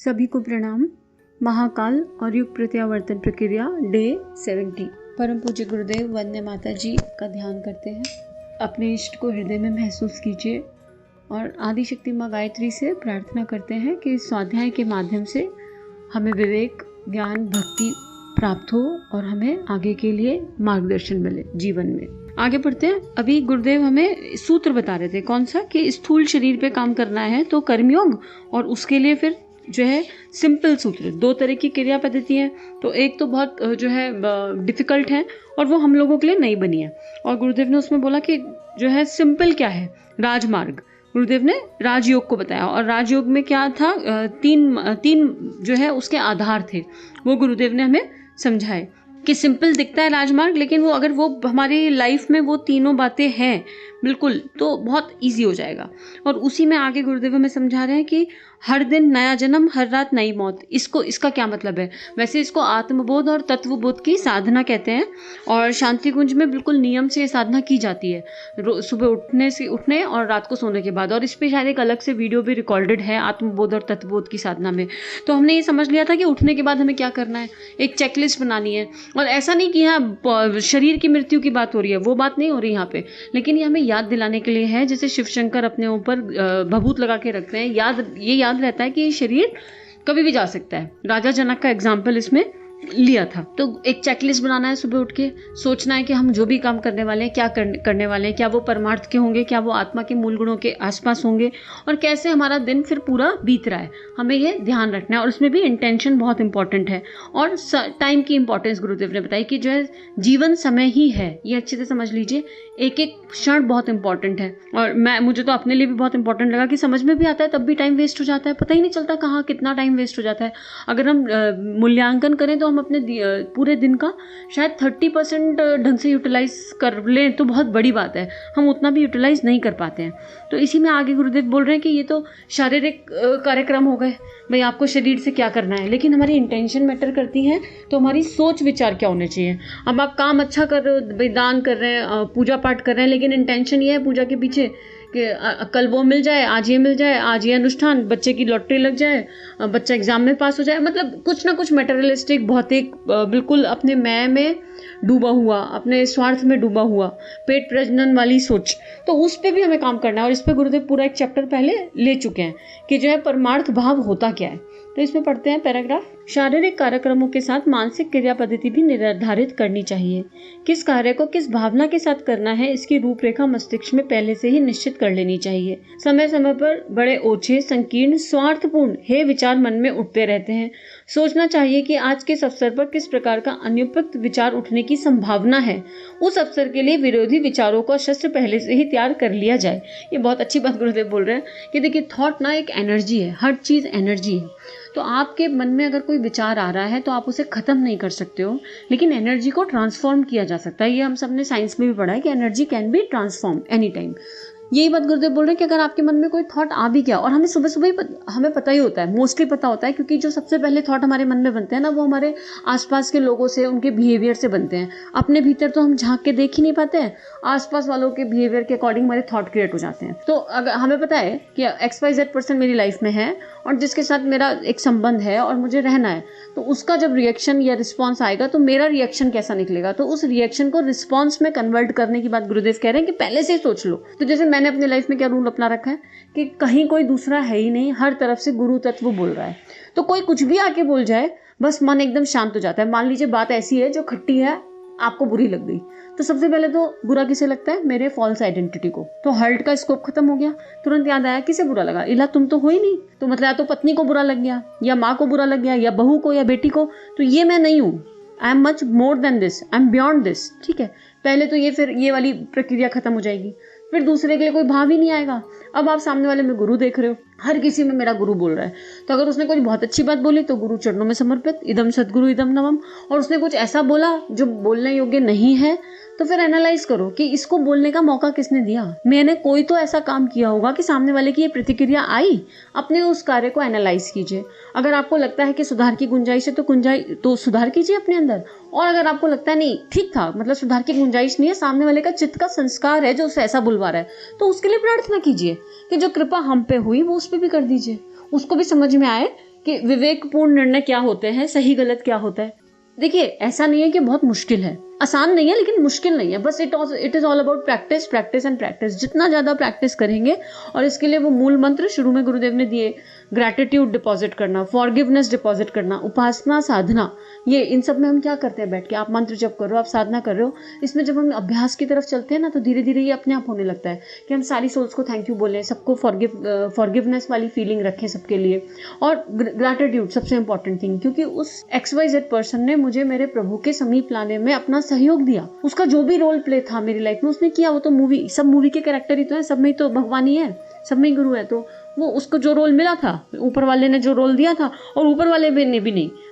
सभी को प्रणाम। महाकाल और युग प्रत्यावर्तन प्रक्रिया डे 70। परम पूज्य गुरुदेव वंदे माता जी का ध्यान करते हैं। अपने इष्ट को हृदय में महसूस कीजिए और आदि शक्ति माँ गायत्री से प्रार्थना करते हैं कि इस स्वाध्याय के माध्यम से हमें विवेक, ज्ञान, भक्ति प्राप्त हो और हमें आगे के लिए मार्गदर्शन मिले जीवन में। आगे बढ़ते हैं। अभी गुरुदेव हमें सूत्र बता रहे थे, कौन सा, कि स्थूल शरीर पे काम करना है तो कर्मयोग, और उसके लिए फिर जो है सिंपल सूत्र। दो तरह की क्रिया पद्धति है, तो एक तो बहुत जो है डिफिकल्ट है और वो हम लोगों के लिए नहीं बनी है। और गुरुदेव ने उसमें बोला कि जो है सिंपल क्या है, राजमार्ग। गुरुदेव ने राजयोग को बताया और राजयोग में क्या था, तीन जो है उसके आधार थे, वो गुरुदेव ने हमें समझाए कि सिंपल दिखता है राजमार्ग, लेकिन वो अगर वो हमारी लाइफ में वो तीनों बातें हैं बिल्कुल तो बहुत इजी हो जाएगा। और उसी में आगे गुरुदेव हमें समझा रहे हैं कि हर दिन नया जन्म, हर रात नई मौत। इसका क्या मतलब है? वैसे इसको आत्मबोध और तत्वबोध की साधना कहते हैं और शांति कुंज में बिल्कुल नियम से ये साधना की जाती है, सुबह उठने और रात को सोने के बाद। और इस पे शायद एक अलग से वीडियो भी रिकॉर्डेड है आत्मबोध और तत्वबोध की साधना में। तो हमने ये समझ लिया था कि उठने के बाद हमें क्या करना है, एक चेकलिस्ट बनानी है। और ऐसा नहीं कि यहाँ शरीर की मृत्यु की बात हो रही है, वो बात नहीं हो रही यहाँ पे, लेकिन ये हमें याद दिलाने के लिए है। जैसे शिव शंकर अपने ऊपर भभूत लगा के रखते हैं, ये याद रहता है कि ये शरीर कभी भी जा सकता है। राजा जनक का एग्जाम्पल इसमें लिया था। तो एक चेकलिस्ट बनाना है, सुबह उठ के सोचना है कि हम जो भी काम करने वाले हैं, क्या करने वाले हैं, क्या वो परमार्थ के होंगे, क्या वो आत्मा के मूल गुणों के आसपास होंगे, और कैसे हमारा दिन फिर पूरा बीत रहा है, हमें ये ध्यान रखना है। और उसमें भी इंटेंशन बहुत इंपॉर्टेंट है और टाइम की इंपॉर्टेंस गुरुदेव ने बताई कि जो है जीवन समय ही है, ये अच्छे से समझ लीजिए। एक एक क्षण बहुत इंपॉर्टेंट है। और मुझे तो अपने लिए भी बहुत इंपॉर्टेंट लगा कि समझ में भी आता है तब भी टाइम वेस्ट हो जाता है, पता ही नहीं चलता कहाँ कितना टाइम वेस्ट हो जाता है। अगर हम मूल्यांकन करें तो हम अपने पूरे दिन का शायद 30% ढंग से यूटिलाइज कर लें तो बहुत बड़ी बात है, हम उतना भी यूटिलाइज नहीं कर पाते हैं। तो इसी में आगे गुरुदेव बोल रहे हैं कि ये तो शारीरिक कार्यक्रम हो गए, भाई आपको शरीर से क्या करना है, लेकिन हमारी इंटेंशन मैटर करती है। तो हमारी सोच विचार क्या होने चाहिए। अब आप काम अच्छा कर रहे हो, भाई दान कर रहे हैं, पूजा पाठ कर रहे हैं, लेकिन इंटेंशन ये है पूजा के पीछे कि कल वो मिल जाए, आज ये मिल जाए, आज ये अनुष्ठान, बच्चे की लॉटरी लग जाए, बच्चा एग्जाम में पास हो जाए, मतलब कुछ ना कुछ मटेरियलिस्टिक, भौतिक, बिल्कुल अपने मैं में डूबा हुआ, अपने स्वार्थ में डूबा हुआ, पेट प्रजनन वाली सोच। तो उस पे भी हमें काम करना है और इस पे गुरुदेव पूरा एक चैप्टर पहले ले चुके हैं कि जो है परमार्थ भाव होता क्या है। तो इसमें पढ़ते हैं पैराग्राफ। शारीरिक कार्यक्रमों के साथ मानसिक क्रिया पद्धति भी निर्धारित करनी चाहिए। किस कार्य को किस भावना के साथ करना है, इसकी रूपरेखा मस्तिष्क में पहले से ही निश्चित कर लेनी चाहिए। समय समय पर बड़े ओछे, संकीर्ण, स्वार्थपूर्ण हे विचार मन में उठते रहते हैं। सोचना चाहिए कि आज के इस अवसर पर किस प्रकार का अनुपयुक्त विचार उठने की संभावना है। उस अवसर के लिए विरोधी विचारों का शस्त्र पहले से ही तैयार कर लिया जाए। ये बहुत अच्छी बात गुरुदेव बोल रहे हैं कि देखिए थॉट ना एक एनर्जी है, हर चीज एनर्जी है। तो आपके मन में अगर कोई विचार आ रहा है तो आप उसे खत्म नहीं कर सकते हो, लेकिन एनर्जी को ट्रांसफॉर्म किया जा सकता है। ये हम सब ने साइंस में भी पढ़ा है कि energy can be transform any time. यही बात गुरुदेव बोल रहे हैं कि अगर आपके मन में कोई थॉट आ भी गया, और हमें सुबह सुबह ही हमें पता ही होता है, मोस्टली पता होता है, क्योंकि जो सबसे पहले थॉट हमारे मन में बनते हैं ना, वो हमारे आसपास के लोगों से, उनके बिहेवियर से बनते हैं। अपने भीतर तो हम झांक के देख ही नहीं पाते हैं, आसपास वालों के बिहेवियर के अकॉर्डिंग हमारे थॉट क्रिएट हो जाते हैं। तो अगर हमें पता है कि XYZ पर्सन मेरी लाइफ में है और जिसके साथ मेरा एक संबंध है और मुझे रहना है, तो उसका जब रिएक्शन या रिस्पॉन्स आएगा तो मेरा रिएक्शन कैसा निकलेगा, तो उस रिएक्शन को रिस्पॉन्स में कन्वर्ट करने की बात गुरुदेव कह रहे हैं कि पहले से ही सोच लो। तो जैसे मैंने अपनी लाइफ में क्या रूल अपना रखा है कि कहीं कोई दूसरा है ही नहीं, हर तरफ से गुरु तत्व बोल रहा है, तो कोई कुछ भी आके बोल जाए बस मन एकदम शांत हो जाता है। मान लीजिए बात ऐसी है जो खट्टी है, आपको बुरी लग गई, तो सबसे पहले तो बुरा किसे लगता है, मेरे फॉल्स आइडेंटिटी को। तो हर्ट का स्कोप खत्म हो गया, तुरंत याद आया किसे बुरा लगा, इला तुम तो हो ही नहीं, तो मतलब या तो पत्नी को बुरा लग गया, या माँ को बुरा लग गया, या बहू को, या बेटी को, तो ये मैं नहीं हूँ, I am much more than this, I am beyond this. ठीक है, पहले तो ये, फिर ये वाली प्रक्रिया खत्म हो जाएगी, फिर दूसरे के लिए कोई भाव ही नहीं आएगा। अब आप सामने वाले में गुरु देख रहे हो, हर किसी में मेरा गुरु बोल रहा है, तो अगर उसने कोई बहुत अच्छी बात बोली तो गुरु चरणों में समर्पित, इदम सद्गुरु इदम नमम। और उसने कुछ ऐसा बोला जो बोलने योग्य नहीं है, तो फिर एनालाइज करो कि इसको बोलने का मौका किसने दिया। मैंने कोई तो ऐसा काम किया होगा कि सामने वाले की ये प्रतिक्रिया आई। अपने उस कार्य को एनालाइज कीजिए। अगर आपको लगता है कि सुधार की गुंजाइश है तो सुधार कीजिए अपने अंदर, और अगर आपको लगता है नहीं ठीक था, मतलब सुधार की गुंजाइश नहीं है, सामने वाले का चित्त का संस्कार है जो उसे ऐसा बुलवा रहा है, तो उसके लिए प्रार्थना कीजिए कि जो कृपा हम पे हुई वो उस पे भी कर दीजिए। उसको भी समझ में आए कि विवेकपूर्ण निर्णय क्या होते हैं, सही गलत क्या होता है। देखिए, ऐसा नहीं है कि बहुत मुश्किल है, आसान नहीं है लेकिन मुश्किल नहीं है, बस it is all about practice practice and practice. जितना ज़्यादा प्रैक्टिस करेंगे, और इसके लिए वो मूल मंत्र शुरू में गुरुदेव ने दिए, ग्रैटिट्यूड डिपॉजिट करना, फॉरगिवनेस डिपॉजिट करना, उपासना, साधना, ये इन सब में हम क्या करते हैं बैठ के, आप मंत्र जप कर रहे हो, आप साधना कर रहे हो, इसमें जब हम अभ्यास की तरफ चलते हैं ना, तो धीरे धीरे ये अपने आप होने लगता है कि हम सारी सोल्स को थैंक यू बोलें, सबको फॉरगिवनेस वाली फीलिंग रखें सबके लिए, और ग्रैटिट्यूड सबसे इंपॉर्टेंट थिंग, क्योंकि उस XYZ पर्सन ने मुझे मेरे प्रभु के समीप लाने में अपना सहयोग दिया। उसका जो भी रोल प्ले था मेरी लाइफ में उसने किया। वो तो सब मूवी के कैरेक्टर ही तो है, सब में तो भगवान ही है, सब में गुरु है। तो वो उसको जो रोल मिला था, ऊपर वाले ने जो रोल दिया था, और ऊपर वाले ने भी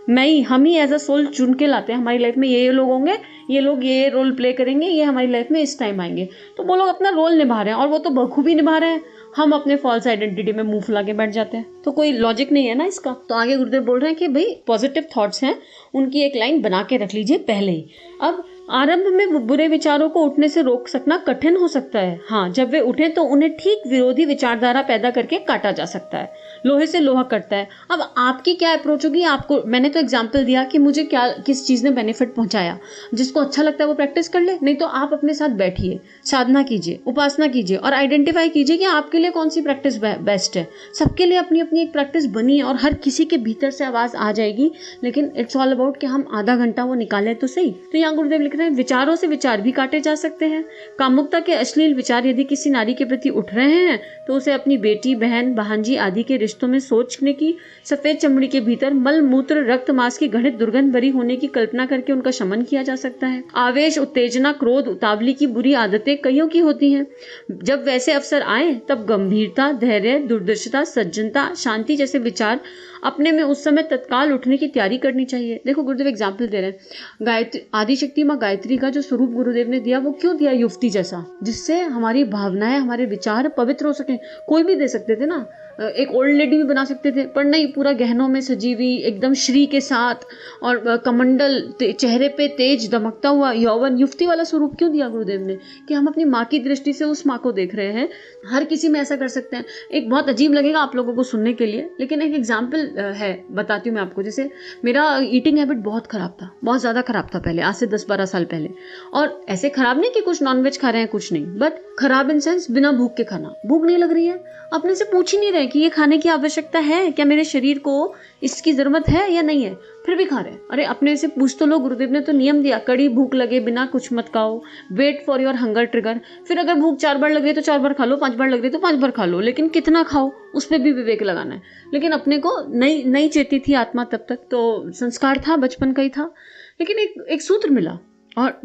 नहीं, हम ही एज अ सोल चुन के लाते हैं हमारी लाइफ में, ये लोग होंगे, ये लोग ये रोल प्ले करेंगे, ये हमारी लाइफ में इस टाइम आएंगे। तो वो लोग अपना रोल निभा रहे हैं, और वो तो बखूबी निभा रहे हैं। हम अपने फॉल्स आइडेंटिटी में मुंह फुला के बैठ जाते हैं, तो कोई लॉजिक नहीं है ना इसका। तो आगे गुरुदेव बोल रहे हैं कि भाई पॉजिटिव थॉट्स हैं, उनकी एक लाइन बना के रख लीजिए पहले ही। अब आरंभ में बुरे विचारों को उठने से रोक सकना कठिन हो सकता है। हाँ, जब वे उठे तो उन्हें ठीक विरोधी विचारधारा पैदा करके काटा जा सकता है। लोहे से लोहा कटता है। अब आपकी क्या अप्रोच होगी, आपको मैंने तो एग्जाम्पल दिया कि मुझे क्या किस चीज़ ने बेनिफिट पहुंचाया। जिसको अच्छा लगता है वो प्रैक्टिस कर ले, नहीं तो आप अपने साथ बैठिए, साधना कीजिए, उपासना कीजिए, और आइडेंटिफाई कीजिए कि आपके लिए कौन सी प्रैक्टिस बेस्ट है। सबके लिए अपनी अपनी एक प्रैक्टिस बनी है, और हर किसी के भीतर से आवाज़ आ जाएगी, लेकिन इट्स ऑल अबाउट कि हम आधा घंटा वो निकालें तो सही। तो यहाँ गुरुदेव लिख रहे हैं, विचारों से विचार भी काटे जा सकते हैं। कामुकता के अश्लील विचार यदि किसी नारी के प्रति उठ रहे हैं, तो उसे अपनी बेटी, बहन, भांजी आदि के रिश्तों में सोचने की, सफेद चमड़ी के भीतर मल मूत्र रक्त मांस की घनित दुर्गंध भरी होने की कल्पना करके उनका शमन किया जा सकता है। आवेश, उत्तेजना, क्रोध, उतावली की बुरी आदतें कईयों की होती हैं। जब वैसे अवसर आए तब गंभीरता, धैर्य, दूरदर्शिता, सज्जनता, शांति जैसे विचार अपने में उस समय तत्काल उठने की तैयारी करनी चाहिए। देखो गुरुदेव एग्जाम्पल दे रहे हैं, गायत्री, आदिशक्ति माँ गायत्री का जो स्वरूप गुरुदेव ने दिया वो क्यों दिया, युवती जैसा, जिससे हमारी भावनाएं, हमारे विचार पवित्र हो सके। कोई भी दे सकते थे ना, एक ओल्ड लेडी भी बना सकते थे, पर नहीं, पूरा गहनों में सजी हुई, एकदम श्री के साथ, और कमंडल, चेहरे पे तेज दमकता हुआ यौवन, युवती वाला स्वरूप क्यों दिया गुरुदेव ने, कि हम अपनी माँ की दृष्टि से उस माँ को देख रहे हैं। हर किसी में ऐसा कर सकते हैं। एक बहुत अजीब लगेगा आप लोगों को सुनने के लिए, लेकिन एक एग्जाम्पल है, बताती हूँ मैं आपको। जैसे मेरा ईटिंग हैबिट बहुत खराब था, बहुत ज़्यादा खराब था पहले, आज से 10-12 साल पहले। और ऐसे खराब नहीं कि कुछ नॉनवेज खा रहे हैं, कुछ नहीं, बट खराब इन सेंस बिना भूख के खाना। भूख नहीं लग रही है, अपने से पूछ ही नहीं रहे कि ये खाने की आवश्यकता है क्या, मेरे शरीर को इसकी जरूरत है या नहीं है, फिर भी खा रहे हैं। अरे अपने से पूछ तो लो, गुरुदेव ने तो नियम दिया, कड़ी भूख लगे बिना कुछ मत खाओ, wait for your hunger trigger. फिर अगर भूख 4 बार लग रही तो 4 बार खा लो, 5 बार लग रही तो 5 बार खा लो, लेकिन कितना खाओ उस पर भी विवेक लगाना है। लेकिन अपने को नहीं चेती थी आत्मा तब तक, तो संस्कार था, बचपन का ही था। लेकिन एक सूत्र मिला, और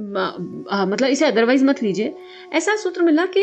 मतलब इसे अदरवाइज मत लीजिए, ऐसा सूत्र मिला कि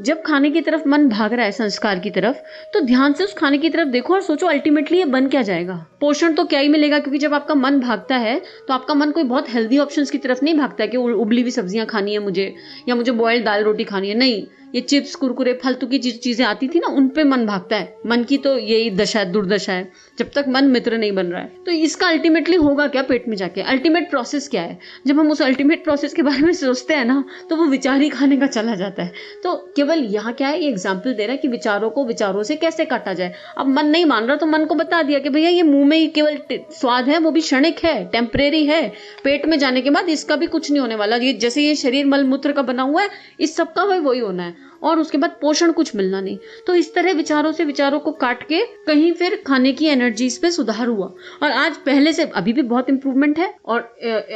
जब खाने की तरफ मन भाग रहा है, संस्कार की तरफ, तो ध्यान से उस खाने की तरफ देखो और सोचो अल्टीमेटली ये बन क्या जाएगा। पोषण तो क्या ही मिलेगा, क्योंकि जब आपका मन भागता है तो आपका मन कोई बहुत हेल्दी ऑप्शंस की तरफ नहीं भागता है कि उबली हुई सब्जियां खानी है मुझे, या मुझे बॉइल्ड दाल रोटी खानी है। नहीं, ये चिप्स, कुरकुरे, फालतू की चीजें आती थी ना, उन पे मन भागता है। मन की तो यही दशा, दुर्दशा है, जब तक मन मित्र नहीं बन रहा है। तो इसका अल्टीमेटली होगा क्या पेट में जाके, अल्टीमेट प्रोसेस क्या है। जब हम उस अल्टीमेट प्रोसेस के बारे में सोचते हैं ना, तो वो विचार ही खाने का चला जाता है। तो केवल यहाँ क्या है, ये एग्जाम्पल दे रहा है कि विचारों को विचारों से कैसे काटा जाए। अब मन नहीं मान रहा तो मन को बता दिया कि भैया ये मुंह में ही केवल स्वाद है, वो भी क्षणिक है, टेम्परेरी है, पेट में जाने के बाद इसका भी कुछ नहीं होने वाला। ये जैसे ये शरीर मल मूत्र का बना हुआ है, इस सब का वही होना है, और उसके बाद पोषण कुछ मिलना नहीं। तो इस तरह विचारों से विचारों को काट के कहीं फिर खाने की एनर्जीज पे सुधार हुआ, और आज पहले से अभी भी बहुत इंप्रूवमेंट है, और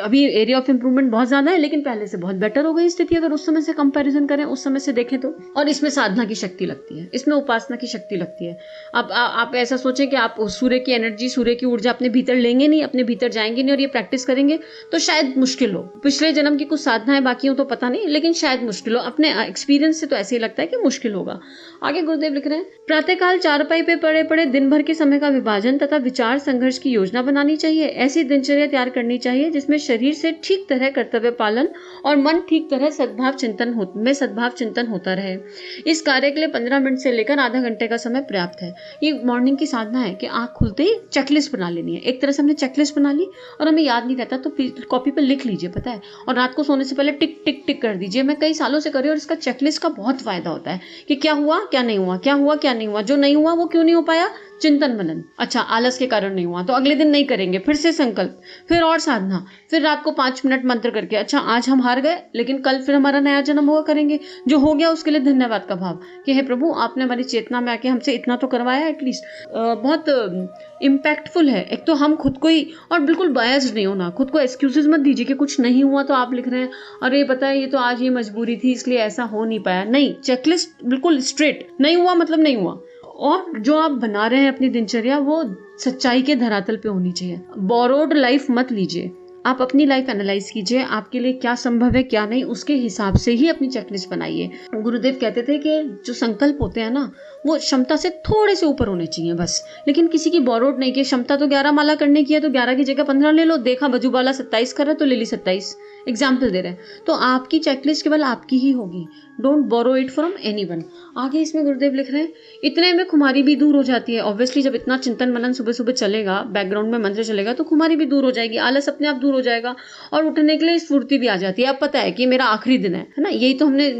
अभी एरिया ऑफ इंप्रूवमेंट बहुत ज्यादा है, लेकिन पहले से बहुत बेटर हो गई स्थिति अगर उस समय से कंपैरिजन करें, उस समय से देखें तो। और इसमें साधना की शक्ति लगती है, इसमें उपासना की शक्ति लगती है। अब आप ऐसा सोचें कि आप सूर्य की एनर्जी, सूर्य की ऊर्जा अपने भीतर लेंगे नहीं, अपने भीतर जाएंगे नहीं, और ये प्रैक्टिस करेंगे तो शायद मुश्किल हो। पिछले जन्म की कुछ साधनाएं बाकी हो तो पता नहीं, लेकिन शायद मुश्किल हो। अपने एक्सपीरियंस से तो ऐसे ही लगता है कि मुश्किल होगा। आगे गुरुदेव लिख रहे हैं, प्रातःकाल चारपाई पे पड़े पड़े दिन भर के समय का विभाजन तथा विचार संघर्ष की योजना बनानी चाहिए। ऐसी दिनचर्या तैयार करनी चाहिए जिसमें शरीर से ठीक तरह कर्तव्य पालन और मन ठीक तरह सद्भाव चिंतन होता रहे। इस कार्य के लिए 15 मिनट से लेकर आधा घंटे का समय पर्याप्त है। ये मॉर्निंग की साधना है कि आंख खुलते ही चेकलिस्ट बना लेनी है। एक तरह से हमने चेकलिस्ट बना ली, और हमें याद नहीं रहता तो कॉपी पर लिख लीजिए, पता है, और रात को सोने से पहले टिक टिक टिक कर दीजिए। मैं कई सालों से कर रही हूँ, और इसका चेकलिस्ट का बहुत फायदा होता है कि क्या हुआ क्या नहीं हुआ, क्या हुआ क्या नहीं हुआ, जो नहीं हुआ वो क्यों नहीं हो पाया, चिंतन मनन, अच्छा आलस के कारण नहीं हुआ तो अगले दिन नहीं करेंगे, फिर से संकल्प, फिर और साधना, फिर रात को 5 मिनट मंत्र करके, अच्छा आज हम हार गए लेकिन कल फिर हमारा नया जन्म होगा, करेंगे, जो हो गया उसके लिए धन्यवाद का भाव कि हे प्रभु आपने हमारी चेतना में आके हमसे इतना तो करवाया एटलीस्ट। बहुत इम्पैक्टफुल है। एक तो हम खुद को ही, और बिल्कुल बायस्ड नहीं होना, खुद को एक्सक्यूजेस मत दीजिए कि कुछ नहीं हुआ तो आप लिख रहे हैं अरे पता है ये तो आज ये मजबूरी थी इसलिए ऐसा हो नहीं पाया। नहीं, चेकलिस्ट बिल्कुल स्ट्रेट, नहीं हुआ मतलब नहीं हुआ। और जो आप बना रहे हैं अपनी दिनचर्या वो सच्चाई के धरातल पे होनी चाहिए। बोरोड लाइफ मत लीजिए, आप अपनी लाइफ एनालाइज कीजिए, आपके लिए क्या संभव है क्या नहीं, उसके हिसाब से ही अपनी चेकलिस्ट बनाइए। गुरुदेव कहते थे कि जो संकल्प होते हैं ना वो क्षमता से थोड़े से ऊपर होने चाहिए बस, लेकिन किसी की बोरोड नहीं कि क्षमता तो 11 माला करने की है तो 11 की जगह 15 ले लो, देखा बजूबाला 27 कर रहा है तो ले ली 27, एग्जाम्पल दे रहे हैं। तो आपकी चेकलिस्ट केवल आपकी ही होगी, don't borrow it from anyone. आगे इसमें गुरुदेव लिख रहे हैं इतने में खुमारी भी दूर हो जाती है। ऑब्वियसली जब इतना चिंतन मनन सुबह सुबह चलेगा, बैकग्राउंड में मंत्र चलेगा तो खुमारी भी दूर हो जाएगी, आलस अपने आप दूर हो जाएगा और उठने के लिए स्फूर्ति भी आ जाती है। अब पता है कि मेरा आखिरी दिन है ना, यही तो हमने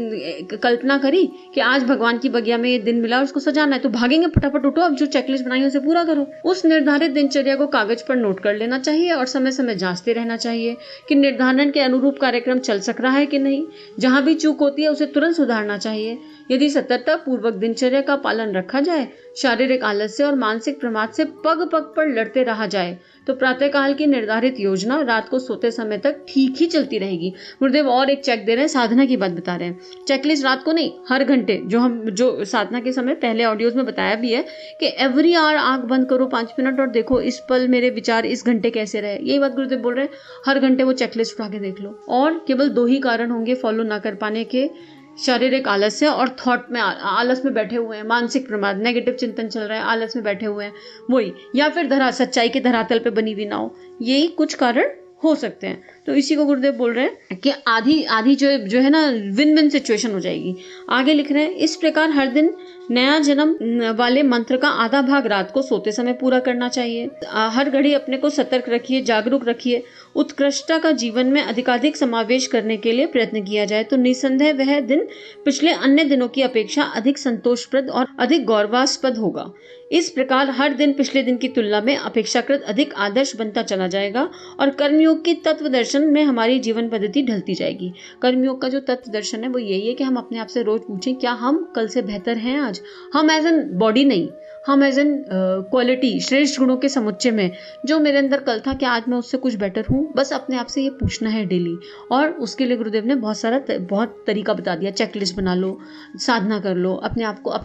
कल्पना करी कि आज भगवान की बगिया में ये दिन मिला और उसको सजाना है, तो भागेंगे फटाफट उठो, अब जो चेकलिस्ट बनाई है उसे पूरा करो। उस निर्धारित दिनचर्या को कागज पर नोट कर लेना चाहिए और समय समय जांचते रहना चाहिए कि निर्धारण के अनुरूप कार्यक्रम चल सक रहा है कि नहीं। जहां भी चूक होती है उसे तुरंत सुधारना चाहिए। यदि सतर्कता पूर्वक दिनचर्या का पालन रखा जाए, शारीरिक आलस्य और मानसिक प्रमाद से पग पग पर लड़ते रहा जाए तो प्रातःकाल की निर्धारित योजना रात को सोते समय तक ठीक ही चलती रहेगी। गुरुदेव और एक चेक दे रहे हैं, साधना की बात बता रहे हैं। चेकलिस्ट रात को नहीं, हर घंटे, जो साधना के समय पहले ऑडियोज में बताया भी है कि एवरी आवर आंख बंद करो 5 मिनट और देखो इस पल मेरे विचार इस घंटे कैसे रहे। यही बात गुरुदेव बोल रहे हैं, हर घंटे वो चेकलिस्ट उठा के देख लो। और केवल 2 ही कारण होंगे फॉलो ना कर पाने के, शारीरिक आलस्य और थॉट में आलस में बैठे हुए हैं, मानसिक प्रमाद, नेगेटिव चिंतन चल रहा है, आलस में बैठे हुए हैं वही, या फिर सच्चाई के धरातल पे बनी हुई ना हो, यही कुछ कारण हो सकते हैं। तो इसी को गुरुदेव बोल रहे हैं कि आधी जो है ना विन विन सिचुएशन हो जाएगी। आगे लिख रहे हैं इस प्रकार हर दिन नया जन्म वाले मंत्र का आधा भाग रात को सोते समय पूरा करना चाहिए। हर घड़ी अपने को सतर्क रखिए, जागरूक रखिए। उत्कृष्टता का जीवन में अधिकाधिक समावेश करने के लिए प्रयत्न किया जाए तो निसंदेह वह दिन पिछले अन्य दिनों की अपेक्षा अधिक संतोषप्रद और अधिक गौरवास्पद होगा। इस प्रकार हर दिन पिछले दिन की तुलना में अपेक्षाकृत अधिक आदर्श बनता चला जाएगा और कर्मयोग की तत्व दर्शन में हमारी जीवन पद्धति ढलती जाएगी। कर्मयोग का जो तत्व दर्शन है वो यही है कि हम अपने आप से रोज पूछें क्या हम कल से बेहतर हैं आज। हम एज एन बॉडी नहीं, हम एज एन क्वालिटी, श्रेष्ठ गुणों के समुच्चय में जो मेरे अंदर कल था क्या आज मैं उससे कुछ बेटर हूँ। बस अपने आप से ये पूछना है डेली। और उसके लिए गुरुदेव ने बहुत तरीका बता दिया। चेकलिस्ट बना लो, साधना कर लो, अपने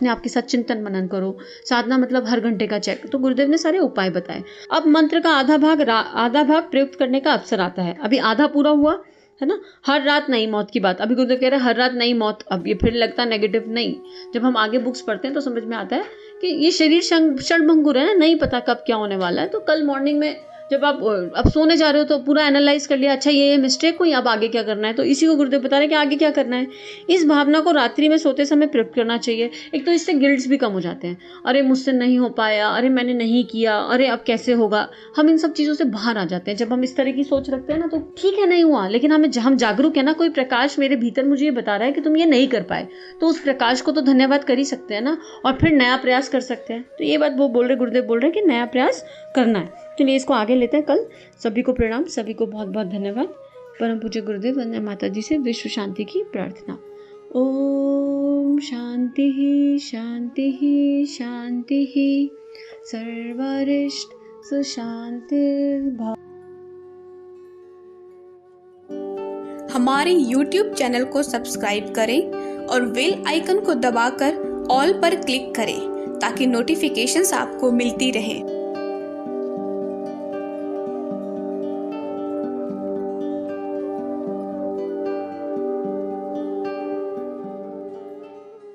आप के साथ चिंतन मनन करो। साधना मतलब हर घंटे का चेक, तो गुरुदेव ने सारे उपाय बताए। अब मंत्र का आधा भाग प्रयुक्त करने का अवसर आता है। अभी आधा पूरा हुआ है ना, हर रात नई मौत की बात। अभी गुरुदेव कह रहे हैं हर रात नई मौत। अब ये फिर लगता नेगेटिव, नहीं। जब हम आगे बुक्स पढ़ते हैं तो समझ में आता है कि ये शरीर क्षणभंगुर है ना, नहीं पता कब क्या होने वाला है। तो कल मॉर्निंग में जब आप अब सोने जा रहे हो तो पूरा एनालाइज कर लिया, अच्छा ये मिस्टेक हुई, अब आगे क्या करना है। तो इसी को गुरुदेव बता रहे हैं कि आगे क्या करना है। इस भावना को रात्रि में सोते समय प्रयुक्त करना चाहिए। एक तो इससे गिल्ट्स भी कम हो जाते हैं, अरे मुझसे नहीं हो पाया, अरे मैंने नहीं किया, अरे अब कैसे होगा। हम इन सब चीज़ों से बाहर आ जाते हैं जब हम इस तरह की सोच रखते हैं ना। तो ठीक है नहीं हुआ, लेकिन हम जागरूक है ना, कोई प्रकाश मेरे भीतर मुझे ये बता रहा है कि तुम ये नहीं कर पाए, तो उस प्रकाश को तो धन्यवाद कर ही सकते हैं ना, और फिर नया प्रयास कर सकते हैं। तो ये बात वो बोल रहे, गुरुदेव बोल रहे हैं कि नया प्रयास करना है। चलिए इसको आगे लेते हैं कल। सभी को प्रणाम, सभी को बहुत बहुत धन्यवाद। परम पूज्य गुरुदेव वंदना माता जी से विश्व शांति की प्रार्थना। ओम शांति ही शांति ही शांति ही, सर्वरिष्ट सुशांतिर्भव। हमारे YouTube चैनल को सब्सक्राइब करें और बेल आइकन को दबाकर ऑल पर क्लिक करें ताकि नोटिफिकेशंस आपको मिलती रहें।